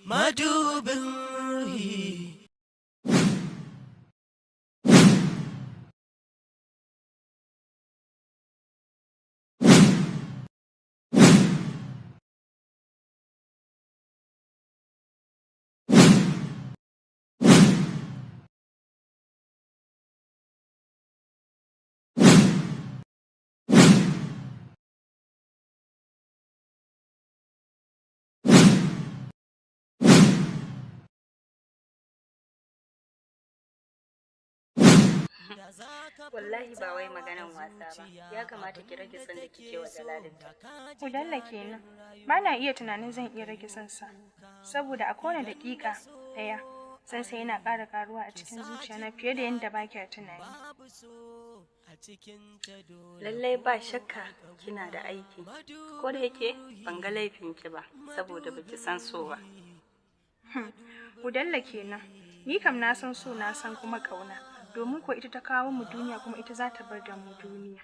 Madubin Ruhi. Wallahi ba wai maganan wasa ba, ya kamata ki rage son da kike wa Jalalinta. Udalla kenan, ba na iya tunanin zan iya rage son sa, saboda a kowane daƙiƙa ɗaya son sa yana ƙara ƙaruwa a cikin zuciyana fiye da yadda ba kya tunani. Lallai ba shakka kina da aiki, ko da yake ban ga laifinki ba, saboda baki san so ba. Udalla kenan, ni kam na san so na san kuma ƙauna. Domin ko ita ta kawo mu duniya kuma ita za ta bar da mu duniya.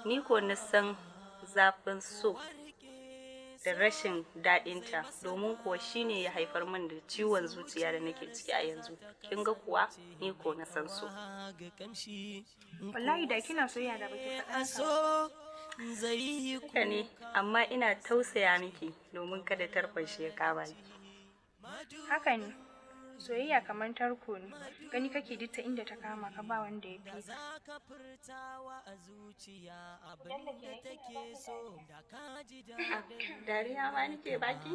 Ni ko na san zafin so da rashin daɗinta, domin kuwa shine ya haifar min da ciwon zuciya da nake ciki a yanzu. Kin ga kuwa ni ko na san so. Wallahi da kina soyayya da baki faɗa so. Haka ne, amma ina tausaya miki domin kada tarkon ya kama ki. Haka ne. Soyayya kamar tarko ne, gani kake duk ta inda ta kama ka ba wanda ya fi. Dariya ma nake baki?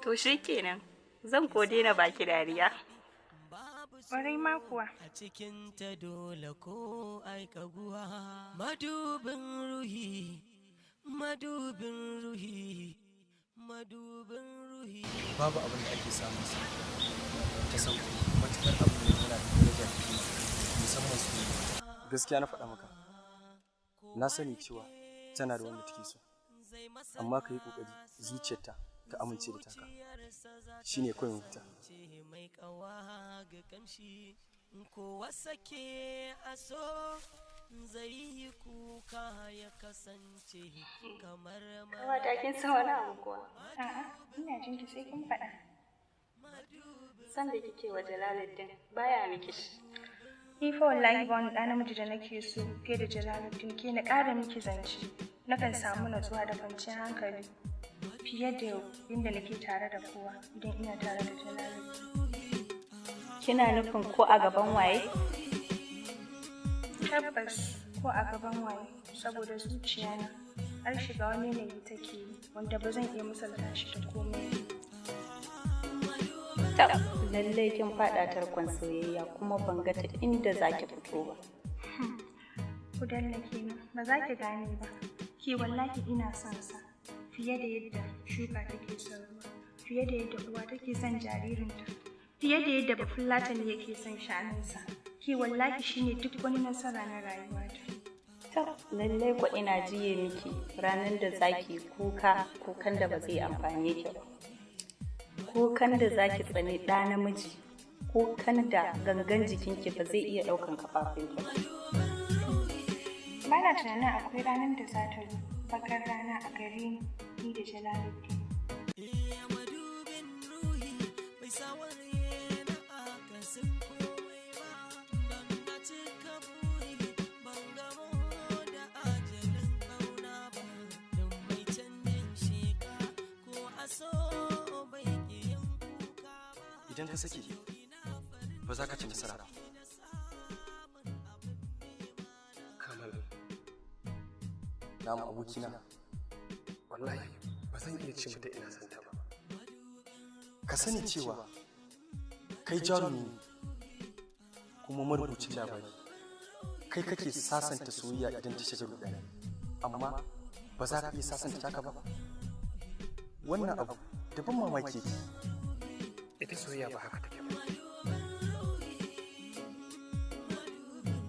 To shi kenan, zan ko daina baki dariya. Ƙwarai ma kuwa. A cikin ta dole ko aikaguwa. Madubin Ruhi, madubin Ruhi. Madubin Ruhi. Babu abin da ake samun sa ta sauki matuƙar abu ne yana da daraja musamman su. Gaskiya na faɗa maka, na sani cewa tana da wanda take so, amma ka yi ƙoƙari zuciyarta ta amince da taka, shi ne kawai mafita. Kowa sake a so zai yi kuka ya kasance kamar Kawata kin san wani abu kuwa? A'a, ina jin ki sai kin faɗa. San da kike wa Jalaluddin baya miki shi. Ni fa wallahi ba wani ɗa namiji da nake so fiye da Jalaluddin, ke na ƙara miki zance. Nakan samu natsuwa da kwanciyar hankali fiye da inda nake tare da kowa idan ina tare da Jalaluddin. Kina nufin ko a gaban waye? Tabbas ko a gaban waye, saboda zuciyana har shiga wani yanayi take yi wanda ba zan iya misalta shi da komai. Lallai kin faɗa tarkon soyayya kuma ban ga ta inda zaki fito ba. Ku dalla kenan, ba za ki gane ba. Ke wallahi ina son sa fiye da yadda shuka take son ruwa, fiye da yadda uwa take son jaririnta, fiye da yadda bafulatani yake son shanunsa. Ke wallahi shine duk wani nasara na rayuwata. Lallai ko ina jiye miki ranar da zaki kukan da ba zai amfane ki ba. Kukan da zaki tsani ɗa namiji, kukan da gangan jikinki ba zai iya ɗaukan kafafunki ba. Bana tunanin akwai ranar da za ta zo, bakar rana a gare ni da Jalaluddin. Idan ka sake, ba za ka ci nasara ba. Kamal, Namu abokina, wallahi ba zan iya ce mata ina son ta ba. ka sani cewa kai jarumi ne kuma marubucin labari. Kai kake sasanta soyayya idan ta shiga rudani, amma ba za ka iya sasanta taka ba. Wannan abu daban mamaki yake. Ita soyayya ba haka take ba.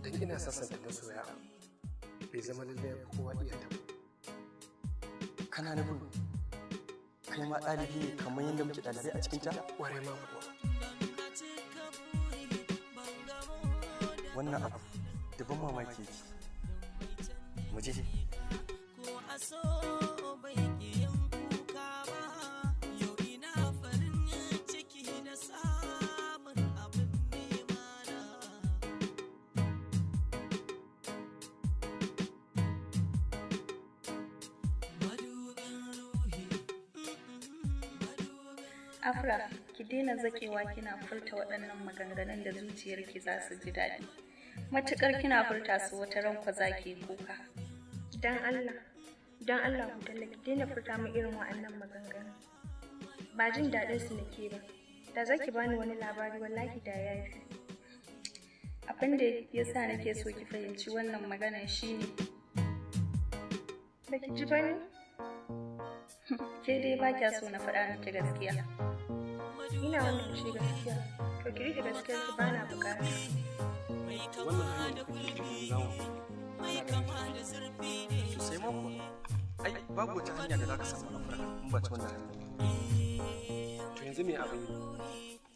Dan ina sasanta da soyayya bai zama lallai kowa iya ta ba. Kana nufin kai ma ɗalibi ne kamar yadda muke ɗalibai a cikinta? Ƙwarai ma kuwa. Wannan abu daban mamaki yake. Mu je. Afra, ki daina zakewa kina furta waɗannan maganganun da zuciyarki za su ji daɗi. Matuƙar kina furta su wata ranko za ki kuka. Dan Allah ku ki daina furta min irin wa'annan maganganu. Ba jin daɗin su nake ba. Da zaki bani wani labari wallahi da yafi. Abin da yasa nake so ki fahimci wannan maganar shine baki ji bane? Ke dai ba kya so na faɗa miki gaskiya. Ina wannan ce gaskiya. To ki rike gaskiyar ki bana bukata. Wannan hanyar da kake cikin zawo sosai ma kuwa. Ai babu wata hanya da za ka samu afra in ba ta wannan hanya. To yanzu me abin yi?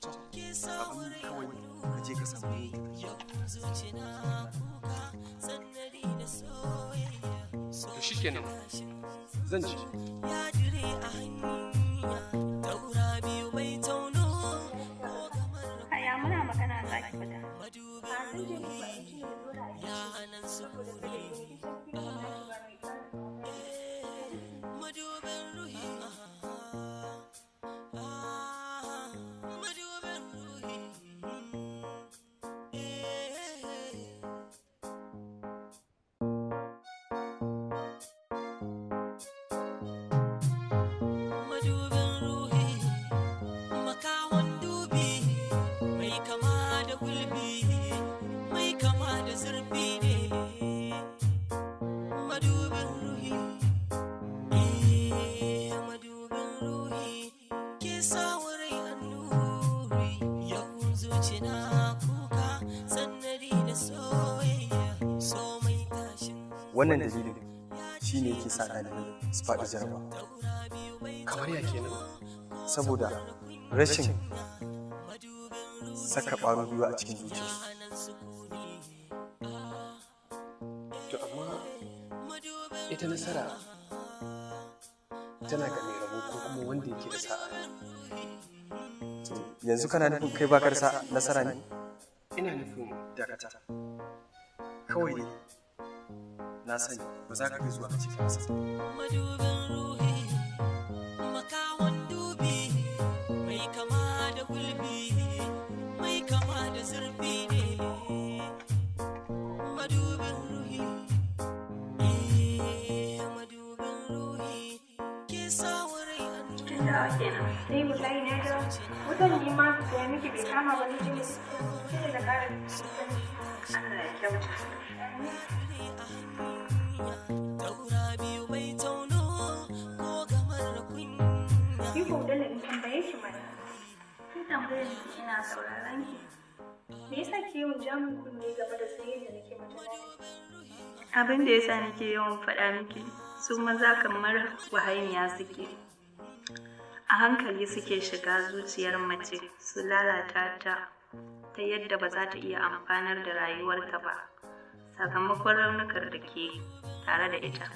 Abin kawai ka je ka samu yi to shi kenan zan ci. Aya muna magana za ki fita. Wannan dalilin shi ne yake sa ɗalibai su faɗi jaraba. Kamar ya kenan? Saboda rashin saka ƙwarin gwiwa a cikin zuciyarsu. To amma ita nasara tana ga mai rabo ko kuma wanda yake da sa'a. Yanzu kana nufin kai bakar sa nasara ne? Ina nufin dakata. Kawai ne na sani ba za ka ga zuwa a cikin nasa. Madubin ruhi, makawan dubi, mai kama da gulbi, mai kama da zurfi ne. Madubin ruhi, madubin ruhi, ke sa wurai an Ni wallahi na ga wutan ne ma da miki bai kama ba ni jini sai da kare Allah ya kyauta. Ki ko dole in tambaye shi mana. Kin tambaye ni ina sauraron ki. Me yasa ke yawan jamun kunne game da sayen da nake mata? Abin da yasa nake yawan faɗa miki su maza kamar wahainiya suke. A hankali suke shiga zuciyar mace su lalata ta ta yadda ba za ta iya amfanar da rayuwarta ba sakamakon raunukar da ke tare da ita.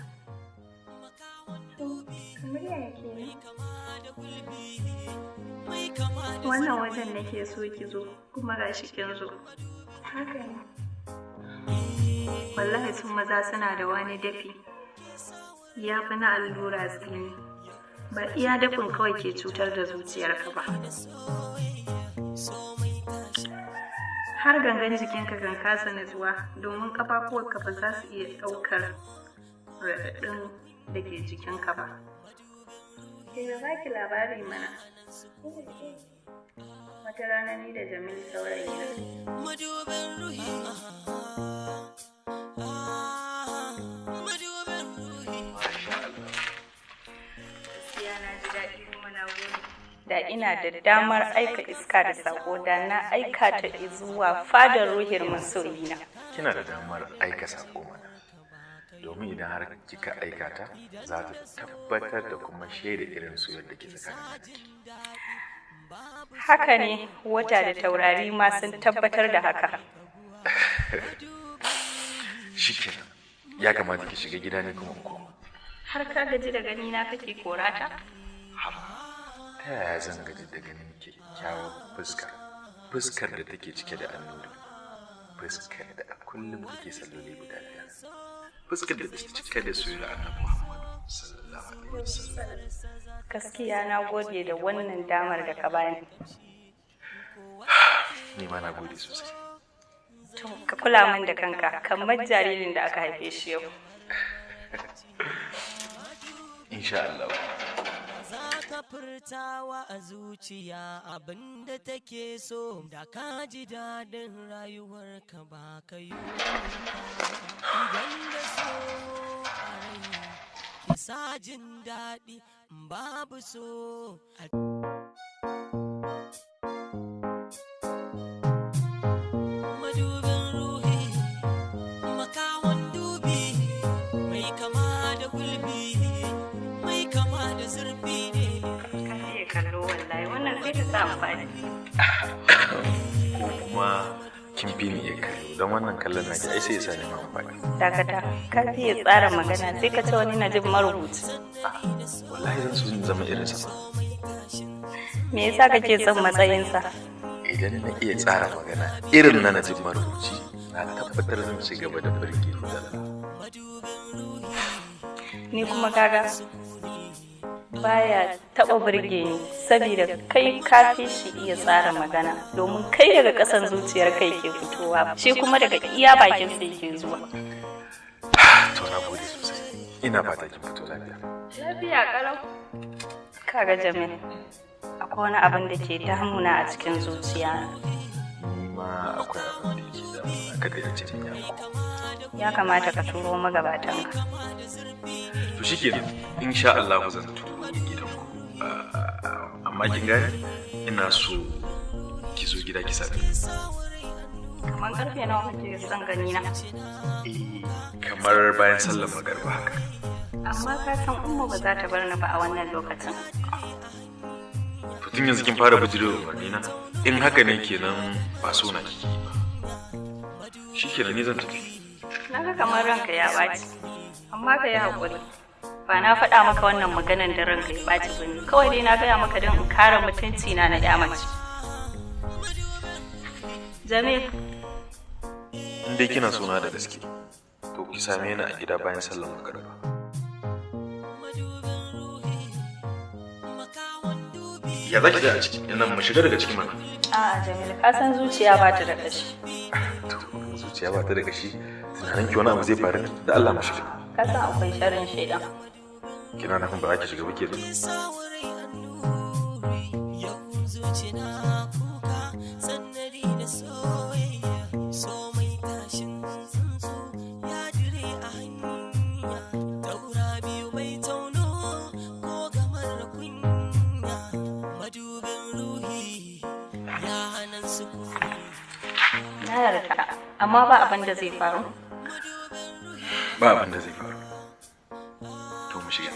Kamar yaya kenan? Wannan wajen nake so ki zo kuma gashi kin zo. Haka ne. Wallahi sun maza suna da wani dafi ya fi na allura tsini. Ba iya dafin kawai ke cutar da zuciyarka ba. Har gangan jikinka kan kasa nutsuwa domin ƙafafuwarka ba za su iya ɗaukar raɗaɗin da ke jikinka ba. Ke ba ki labari mana. Wata rana ni da Jamil saurayi na. madubin ruhi, madubin ruhi. Gaskiya na ji daɗi kuma na gode. Da ina da damar aika iska da sako da na aika ta zuwa fadar ruhin masoyina. Kina da damar aika sako mana, domin idan har kika aika ta za ta tabbatar da kuma shaida irin su yadda ke tsakanin. Haka ne, wata da taurari ma sun tabbatar da haka. Shikenan, ya kamata ki shiga gida ne kuma ko. Har ka gaji da gani na kake korata? Ta yaya zan gaji da ganin kyakkyawar fuskar da take cike da annuri, fuskar da a kullum take salloli guda biyar, fuskar da take cike da soyayyar Annabi Muhammad sallallahu alaihi wasallam. Gaskiya na gode da wannan damar da ka bani. Ni ma na gode sosai. To, ka kula min da kanka kamar jaririn da aka haife shi yau. Insha Allah. Ka furtawa a zuciya abinda take so da ka ji daɗin rayuwarka ba ka yi idan da so a rai ki sa jin daɗi babu so a madubin ruhi makawan dubi mai kama da gulbi mai kama da zurfi ne kallo wallahi wannan sai ta sa amfani. Ko kuma kin fi ni iya kallo don wannan kallon na ai sai ya sa ni ma amfani. Dakata, ka fiye tsara magana sai ka ce wani na jin marubuci. Wallahi zan so in zama irin sa. Me yasa kake son matsayinsa? Idan na iya tsara magana irin na najin marubuci na tabbatar zan ci gaba da birge da Ni kuma kaga baya taba burge ni saboda kai ka fi shi iya tsara magana domin kai daga kasan zuciyar kai ke fitowa shi kuma daga iya bakin sa yake zuwa. To na gode sosai. Ina fata kin fito lafiya. Lafiya kalau. Kaga Jamil, akwai wani abin da ke damuna a cikin zuciya. Ma akwai abin da ke damuna kada ya ce ya ku. Ya kamata ka turo magabatanka. To shikenan, insha Allah zan turo gidanku. Amma kin gane ina so ki zo gida ki sani. Kamar karfe nawa kake son gani na? Kamar bayan sallar magariba haka. Amma ka san umma ba za ta bar ni ba a wannan lokacin. To tun yanzu kin fara bijirewa umarni na. In haka ne kenan ba so na kike ba. Shikenan ni zan tafi. Na ga kamar ranka ya ɓaci, amma ka yi haƙuri. Ba na faɗa maka wannan maganan da ranka ya ɓaci ba ne, kawai dai na gaya maka don in kare mutunci na ƴa mace. Jamil. In dai kina sona da gaske, to ki same ni a gida bayan sallar magariba. Ya zaki da a ciki, yana mu shiga daga cikin mana. A'a Jamil, ka san zuciya ba ta da ƙashi. To, zuciya ba ta da ƙashi. Tunanin ki wani abu zai faru da Allah mu shiga. Ka san akwai sharrin shaidan. Kina nufin ba za ki shiga ba ke Na yarda, amma ba abin da zai faru. Ba abin da zai faru. To mu shiga.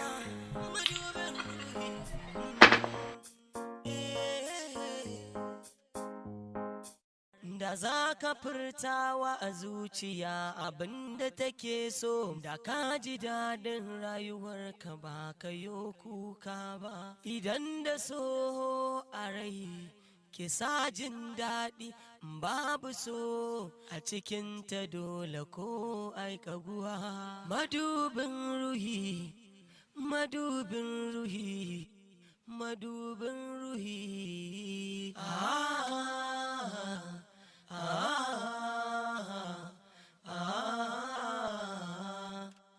Da za ka furtawa a zuciya abinda take so da ka ji daɗin rayuwarka ba ka yo kuka ba idan da so a rai ki sa jin daɗi babu so a cikinta dole ko aikaguwa madubin ruhi madubin ruhi madubin ruhi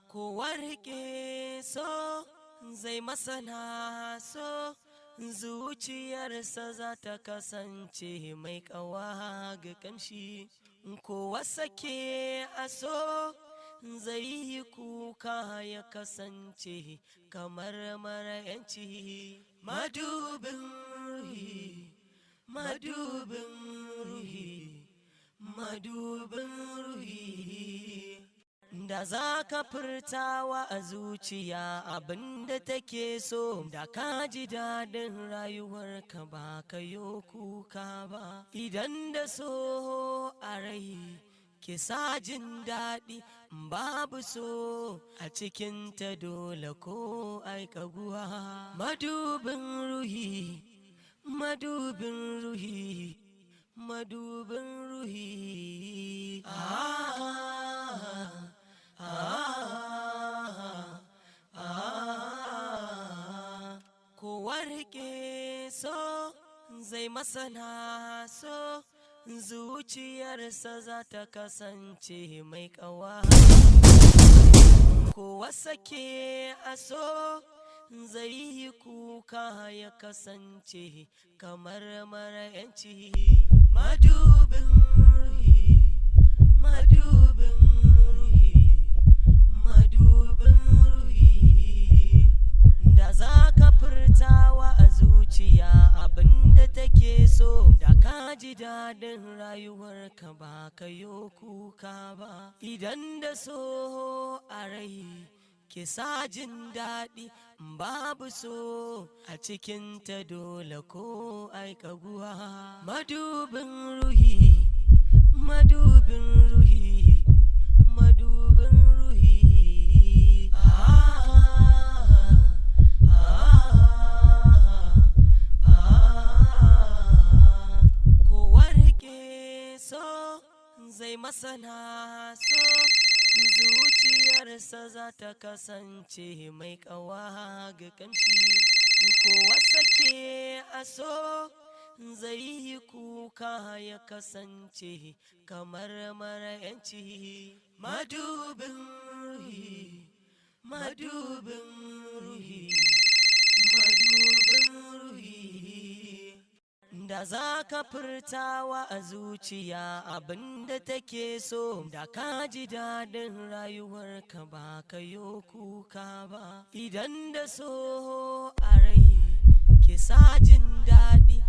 ko warke so zai masana so zuciyarsa za ta kasance mai kawa ga kamshi kowa sake a so zai yi kuka ya kasance kamar mara yanci madubin ruhi madubin ruhi madubin ruhi da za ka furtawa a zuciya abinda take so da ka ji daɗin rayuwarka ba ka yo kuka ba idan da so a rai ki sa jin daɗi babu so a cikinta dole ko aikaguwa madubin ruhi madubin ruhi madubin ruhi ah, ah, ah, ah. zai masana so zuciyarsa za ta kasance mai ƙawa. Kowa sake a so zai yi kuka ya kasance kamar mara yanci. Madubin ruhi, madubin ruhi, madubin ruhi. Da za ka furtawa a zuciya abinda take so, da ka ji daɗin rayuwarka ba ka yo kuka ba. Idan da so a rai ki sa jin daɗi, babu so a cikinta dole ko aikaguwa. Madubin ruhi, madubin ruhi, madubin ruhi. Ko warke so zai masana so zuciyarsa za ta kasance mai ƙawa ga kamshi. Kowa sake a so zai yi kuka ya kasance kamar mara yanci. Madubin ruhi, madubin ruhi, madubin ruhi. Da za ka furtawa a zuciya abinda take so, da ka ji daɗin rayuwarka ba ka yo kuka ba. Idan da so a rai ki sa jin daɗi,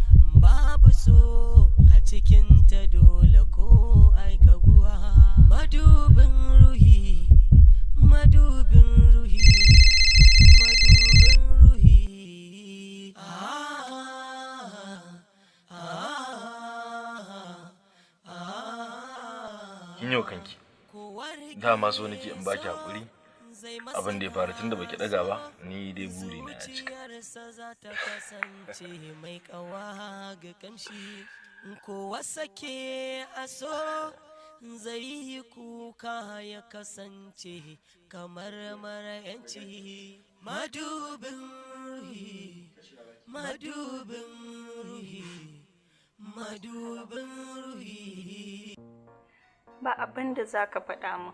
babu so a cikinta dole ko aikaguwa. Madubin ruhi, madubin ruhi, madubin ruhi. Kin yau kanki. Dama so nake in baki hakuri. Abin da ya faru tunda baki daga ba, ni dai buri na ya cika. Mai ƙawa ga kamshi. Kowa sake a so zai yi kuka ya kasance kamar mara yanci. Madubin ruhi, madubin ruhi, madubin ruhi. Ba abin da za ka faɗa min,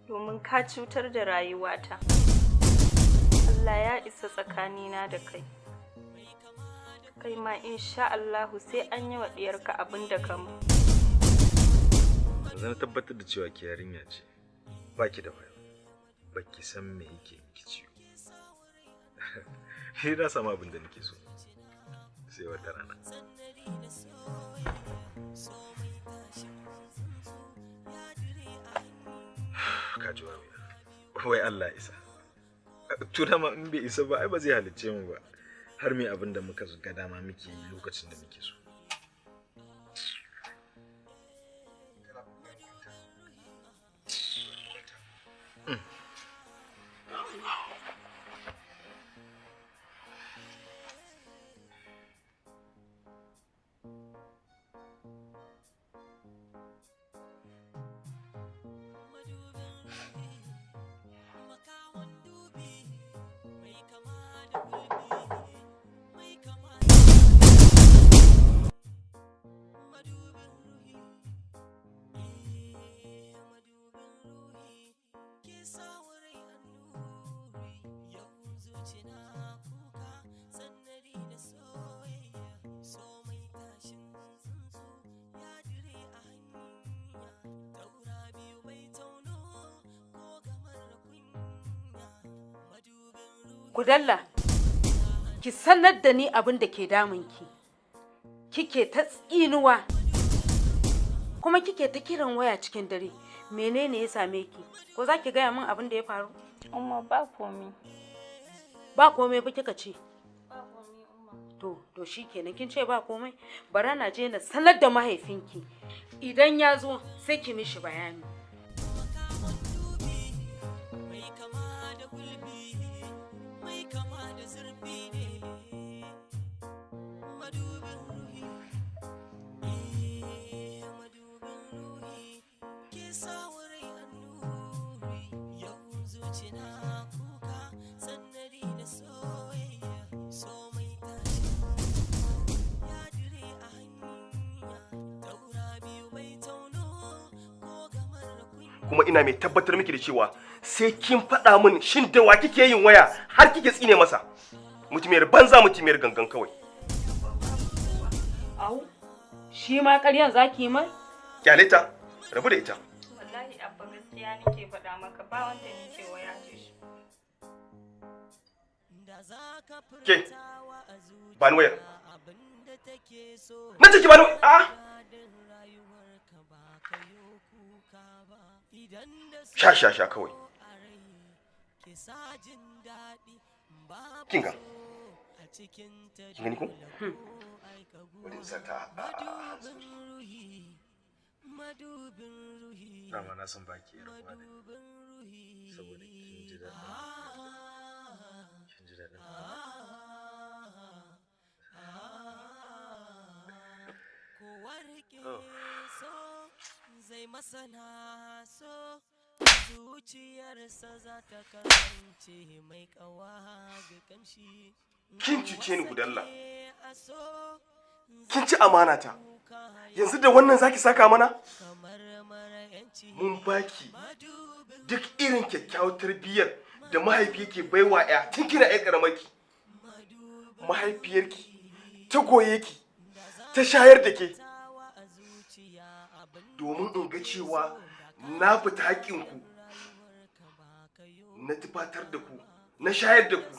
domin ka cutar da rayuwata. Allah ya isa tsakanina da kai. Kai ma insha Allahu sai an yi wa ɗiyarka abin da ka mu. Zan tabbatar da cewa ki yarinya ce. Baki da wayo. Baki san me yake miki ciwo. Shi na samu abin da nake so. Sai wata rana. Ka ji wai Allah isa. Tuna ma in bai isa ba ai ba zai halicce mu ba. Har me abin da muka ga dama muke yi lokacin da muke so. Kudalla, ki sanar da ni abin da ke damunki. Kike ta tsinuwa, kuma kike ta kiran waya cikin dare. Menene ya same ki? Ko za ki gaya min abin da ya faru? Umma ba komai. Ba komai ba kika ce? Ba komai umma. To shikenan kin ce ba komai. Bara na je na sanar da mahaifinki. Idan ya zo sai ki mishi bayani. kuma ina mai tabbatar miki da cewa sai kin faɗa min shin da wa kike yin waya har kike tsine masa. Mutumiyar banza mutumiyar gangan kawai. Au, shi ma ƙaryan zaki yi mai? Kyale ta, rabu da ita. Wallahi abba gaskiya nake faɗa maka ba wanda nake waya ce shi. Ke, ba ni wayar. Na ce ki ba ni wayar. A'a. Sha kawai. Kinga. Kin gani ko? Wadin sata a Dama na san baki yarwa ne. Saboda kin ji daɗin. Kin ji daɗin. Zai masana so zuciyarsa za ta kasance mai kawa ga kamshi. Kin cuce ni Gudalla. Kin ci amana ta. Yanzu da wannan zaki saka mana? Mun baki duk irin kyakkyawar tarbiyyar da mahaifi yake baiwa ya tun kina ƴar karamarki. Mahaifiyarki ta goye ki, ta shayar da ke. Domin in ga cewa na fita haƙƙinku, na tufatar da ku, na shayar da ku.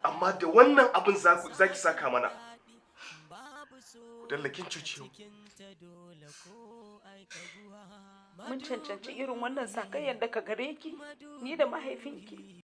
Amma da wannan abin zaki saka mana. Dallakin cuciyo. Mun cancanci irin wannan sakayyar daga gare ki, ni da mahaifinki.